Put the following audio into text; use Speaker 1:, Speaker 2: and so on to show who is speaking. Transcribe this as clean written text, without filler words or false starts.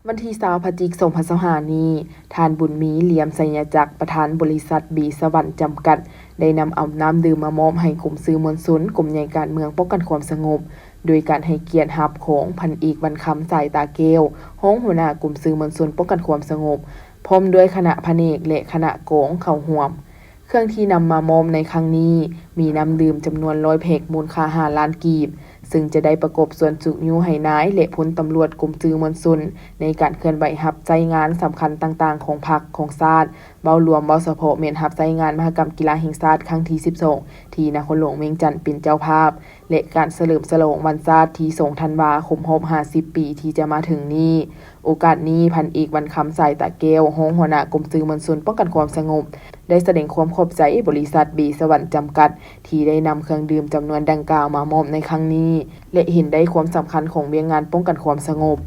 Speaker 1: วันที่20พฤศจิกายน2025นี้ท่านบุญมีเหลี่ยมสัญญจักรประธานบริษัทบีสวรรค์จำกัดได้นำเอาน้ำดื่มมามอบให้กลุ่มสื่อมวลชนกลุ่มใหญ่การเมืองป้องกันความสงบโดยการให้เกียรติรับของพันเอกวรรณคำสายตาแก้วรองหัวหน้ากลุ่มสื่อมวลชนป้องกันความสงบพร้อมด้วยคณะพระเนกและคณะกงเข้าร่วมเครื่องที่นำมามอบในครั้งนี้มีน้ำดื่มจำนวน100แพ็คมูลค่า5ล้านกีบซึ่งจะได้ประกบส่วนจุยูให้นายและพลตำรวจกลุ่มสื่อมวลชนในการเคลื่อนไหวรับใจงานสำคัญต่างๆของพรรคของชาติเว้ารวมเว้าเฉพาะแม่นรับใจงานมหกรรมกีฬาแห่งชาติครั้งที่12ที่นครหลวงเวียงจันทน์เป็นเจ้าภาพและการเฉลิมฉลองวันชาติที่2ธันวาคมรอบ50ปีที่จะมาถึงนี้โอกาสนี้พันเอกวรรณคำสายตาแก้วรองหัวหน้ากลุ่มสื่อมวลชนป้องกันความสงบได้แสดงความขอบใจบริษัทบีสวรรค์จำกัดที่ได้นำเครื่องดื่มจำนวนดังกล่าวมามอบในครั้งนี้และเห็นได้ความสำคัญของเวียงงานป้องกันความสงบ